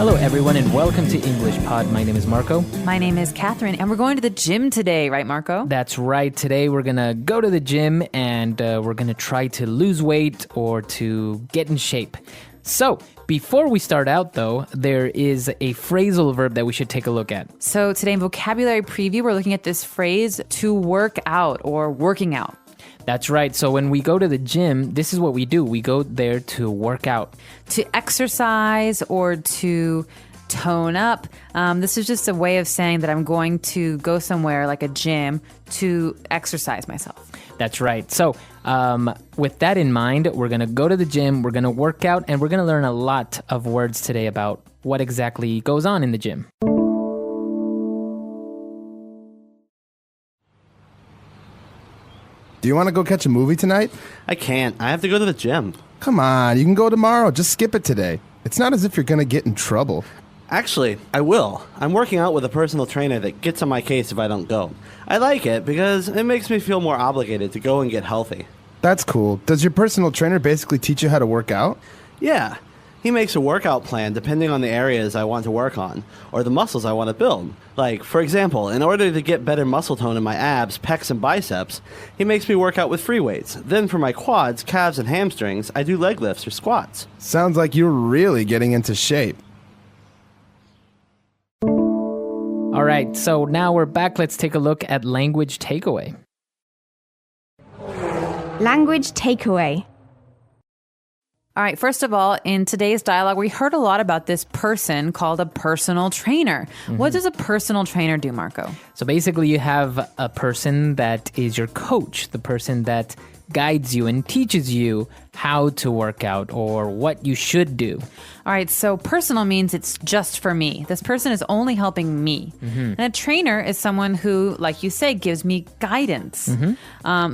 Hello, everyone, and welcome to English Pod. My name is Marco. My name is Catherine, and we're going to the gym today, right, Marco? That's right. Today, we're going to go to the gym, and we're going to try to lose weight or to get in shape. So, before we start out, though, there is a phrasal verb that we should take a look at. So today in vocabulary preview, we're looking at this phrase, to work out or working out. That's right. So when we go to the gym, this is what we do. We go there to work out. To exercise or to tone up. This is just a way of saying that I'm going to go somewhere like a gym to exercise myself. That's right. So with that in mind, we're going to go to the gym, we're going to work out, and we're going to learn a lot of words today about what exactly goes on in the gym. Do you want to go catch a movie tonight? I can't. I have to go to the gym. Come on, you can go tomorrow. Just skip it today. It's not as if you're going to get in trouble. Actually, I will. I'm working out with a personal trainer that gets on my case if I don't go. I like it because it makes me feel more obligated to go and get healthy. That's cool. Does your personal trainer basically teach you how to work out? Yeah. He makes a workout plan depending on the areas I want to work on, or the muscles I want to build. Like, for example, in order to get better muscle tone in my abs, pecs, and biceps, he makes me work out with free weights. Then for my quads, calves, and hamstrings, I do leg lifts or squats. Sounds like you're really getting into shape. All right, so now we're back. Let's take a look at language takeaway. Language takeaway. All right, first of all, in today's dialogue, we heard a lot about this person called a personal trainer. What does a personal trainer do, Marco? So basically, you have a person that is your coach, the person that guides you and teaches you how to work out or what you should do. All right, so personal means it's just for me. This person is only helping me. And a trainer is someone who, like you say, gives me guidance.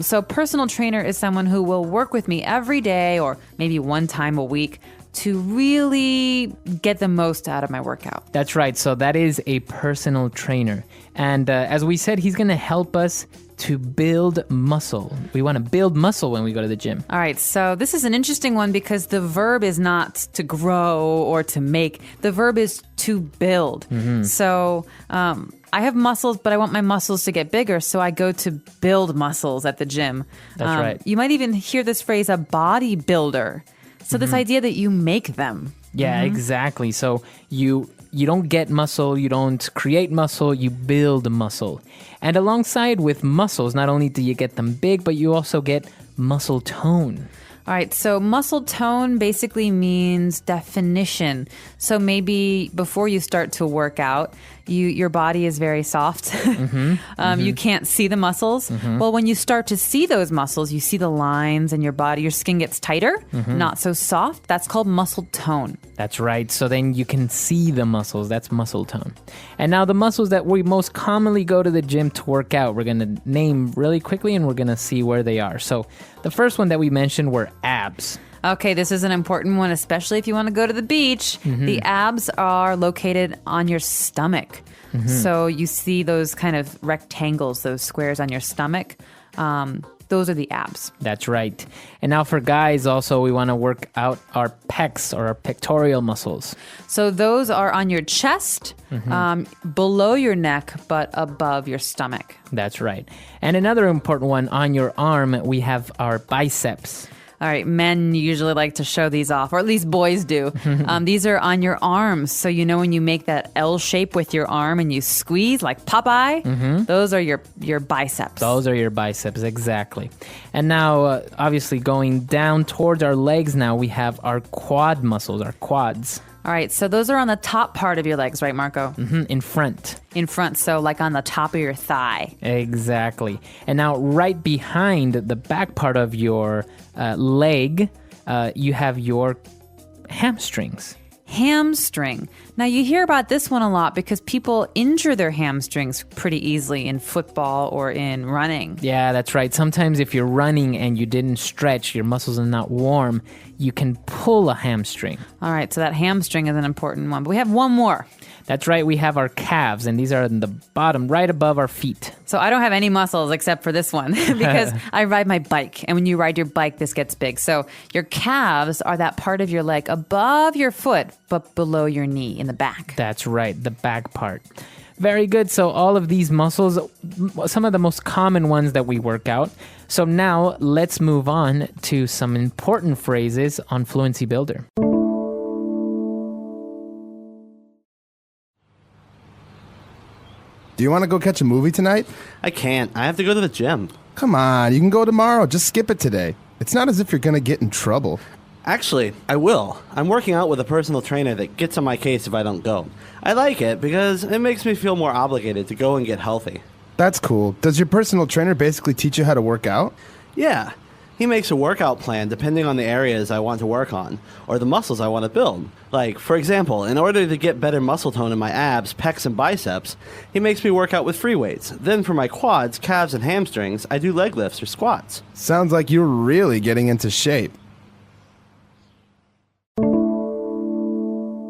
So personal trainer is someone who will work with me every day or maybe one time a week to really get the most out of my workout. That's right. So that is a personal trainer. And as we said, he's going to help us to build muscle. We want to build muscle when we go to the gym. All right, so this is an interesting one because the verb is not to grow or to make. The verb is to build. So I have muscles, but I want my muscles to get bigger, so I go to build muscles at the gym. That's right. You might even hear this phrase, a bodybuilder. So this idea that you make them. Yeah, exactly. So you don't get muscle, you don't create muscle, you build muscle. And alongside with muscles, not only do you get them big, but you also get muscle tone. All right, so muscle tone basically means definition. So maybe before you start to work out, your body is very soft. You can't see the muscles. Well, when you start to see those muscles, you see the lines in your body, your skin gets tighter, not so soft. That's called muscle tone. That's right. So then you can see the muscles. That's muscle tone. And now the muscles that we most commonly go to the gym to work out, we're going to name really quickly and we're going to see where they are. So the first one that we mentioned were abs. Okay, this is an important one, especially if you want to go to the beach. The abs are located on your stomach. So you see those kind of rectangles, those squares on your stomach. Those are the abs. That's right. And now for guys also, we want to work out our pecs or our pectoral muscles. So those are on your chest, below your neck, but above your stomach. That's right. And another important one, on your arm, we have our biceps. All right, men usually like to show these off, or at least boys do. These are on your arms. So you know when you make that L shape with your arm and you squeeze like Popeye, those are your biceps. Those are your biceps, exactly. And now, obviously, going down towards our legs now, we have our quad muscles, our quads. All right, so those are on the top part of your legs, right, Marco? In front. In front, so like on the top of your thigh. Exactly. And now right behind the back part of your leg, you have your hamstrings. Hamstring. Now you hear about this one a lot because people injure their hamstrings pretty easily in football or in running. Yeah, that's right. Sometimes if you're running and you didn't stretch, your muscles are not warm, you can pull a hamstring. All right, so that hamstring is an important one. But we have one more. That's right. We have our calves, and these are in the bottom, right above our feet. So I don't have any muscles except for this one because I ride my bike. And when you ride your bike, this gets big. So your calves are that part of your leg above your foot, but below your knee in the back. That's right, the back part. Very good. So all of these muscles, some of the most common ones that we work out. So now let's move on to some important phrases on Fluency Builder. Do you want to go catch a movie tonight? I can't. I have to go to the gym. Come on, you can go tomorrow. Just skip it today. It's not as if you're going to get in trouble. Actually, I will. I'm working out with a personal trainer that gets on my case if I don't go. I like it because it makes me feel more obligated to go and get healthy. That's cool. Does your personal trainer basically teach you how to work out? Yeah. He makes a workout plan depending on the areas I want to work on, or the muscles I want to build. Like, for example, in order to get better muscle tone in my abs, pecs, and biceps, he makes me work out with free weights. Then for my quads, calves, and hamstrings, I do leg lifts or squats. Sounds like you're really getting into shape.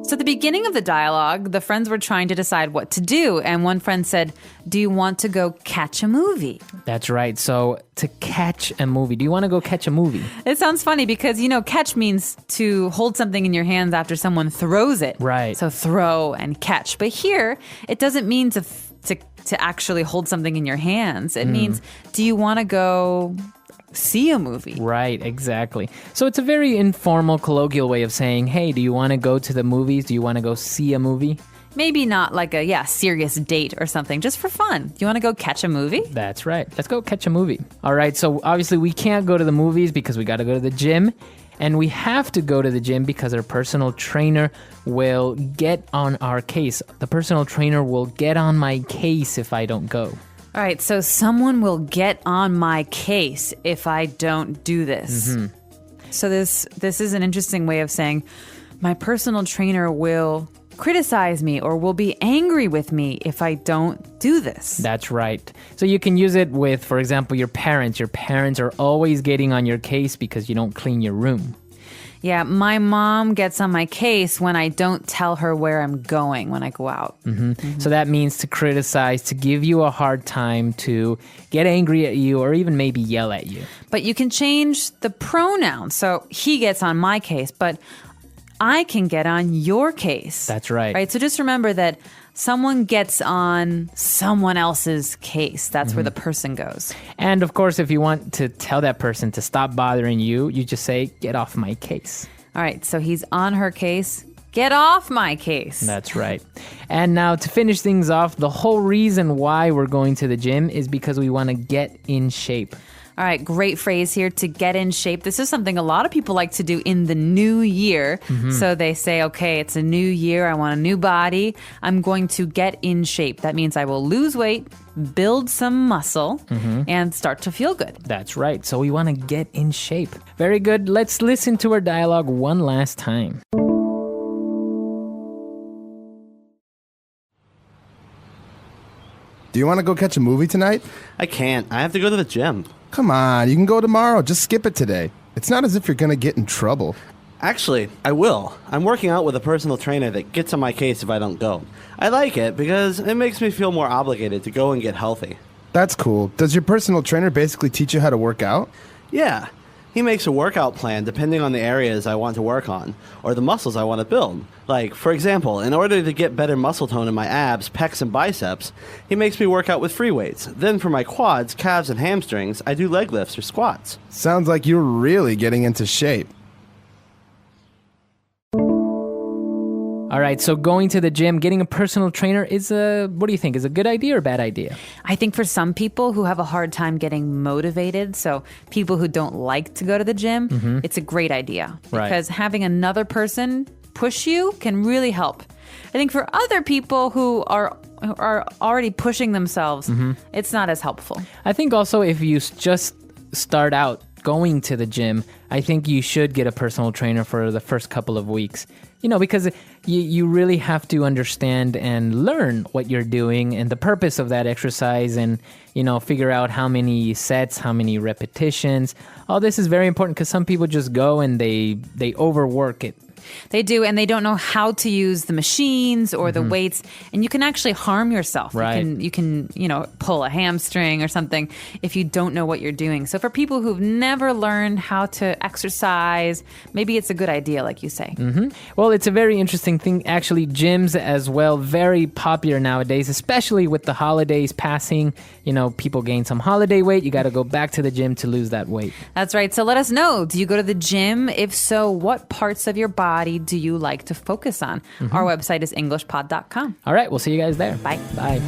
So at the beginning of the dialogue, the friends were trying to decide what to do. And one friend said, do you want to go catch a movie? That's right. So to catch a movie. Do you want to go catch a movie? It sounds funny because, catch means to hold something in your hands after someone throws it. Right. So throw and catch. But here, it doesn't mean to actually hold something in your hands. It means, do you want to go see a movie? Right, exactly. So it's a very informal, colloquial way of saying, hey, do you want to go to the movies? Do you want to go see a movie? Maybe not like a serious date or something, just for fun. Do you want to go catch a movie? That's right. Let's go catch a movie. All right, so obviously we can't go to the movies because we got to go to the gym. And we have to go to the gym because our personal trainer will get on our case. The personal trainer will get on my case if I don't go. All right, so someone will get on my case if I don't do this. So this is an interesting way of saying my personal trainer will criticize me or will be angry with me if I don't do this. That's right. So you can use it with, for example, your parents. Your parents are always getting on your case because you don't clean your room. Yeah, my mom gets on my case when I don't tell her where I'm going when I go out. So that means to criticize, to give you a hard time, to get angry at you, or even maybe yell at you. But you can change the pronoun. So he gets on my case, but I can get on your case. That's right. Right. So just remember that someone gets on someone else's case. That's where the person goes. And of course, if you want to tell that person to stop bothering you, you just say, get off my case. All right. So he's on her case. Get off my case. That's right. And now to finish things off, the whole reason why we're going to the gym is because we want to get in shape. All right, great phrase here, to get in shape. This is something a lot of people like to do in the new year. So they say, okay, it's a new year. I want a new body. I'm going to get in shape. That means I will lose weight, build some muscle, and start to feel good. That's right. So we want to get in shape. Very good. Let's listen to our dialogue one last time. Do you want to go catch a movie tonight? I can't. I have to go to the gym. Come on, you can go tomorrow. Just skip it today. It's not as if you're going to get in trouble. Actually, I will. I'm working out with a personal trainer that gets on my case if I don't go. I like it because it makes me feel more obligated to go and get healthy. That's cool. Does your personal trainer basically teach you how to work out? Yeah. He makes a workout plan depending on the areas I want to work on, or the muscles I want to build. Like, for example, in order to get better muscle tone in my abs, pecs, and biceps, he makes me work out with free weights. Then for my quads, calves, and hamstrings, I do leg lifts or squats. Sounds like you're really getting into shape. All right, so going to the gym, getting a personal trainer is what do you think? Is a good idea or a bad idea? I think for some people who have a hard time getting motivated, so people who don't like to go to the gym, it's a great idea. Right. Because having another person push you can really help. I think for other people who are already pushing themselves, it's not as helpful. I think also if you just start out going to the gym, I think you should get a personal trainer for the first couple of weeks. Because you really have to understand and learn what you're doing and the purpose of that exercise and, figure out how many sets, how many repetitions. All this is very important because some people just go and they overwork it. They do, and they don't know how to use the machines or the weights, and you can actually harm yourself. Right. You can, pull a hamstring or something if you don't know what you're doing. So for people who've never learned how to exercise, maybe it's a good idea, like you say. Well, it's a very interesting thing. Actually, gyms as well, very popular nowadays, especially with the holidays passing. People gain some holiday weight. You got to go back to the gym to lose that weight. That's right. So let us know. Do you go to the gym? If so, what parts of your body do you like to focus on? Our website is EnglishPod.com. All right, we'll see you guys there. Bye. Bye.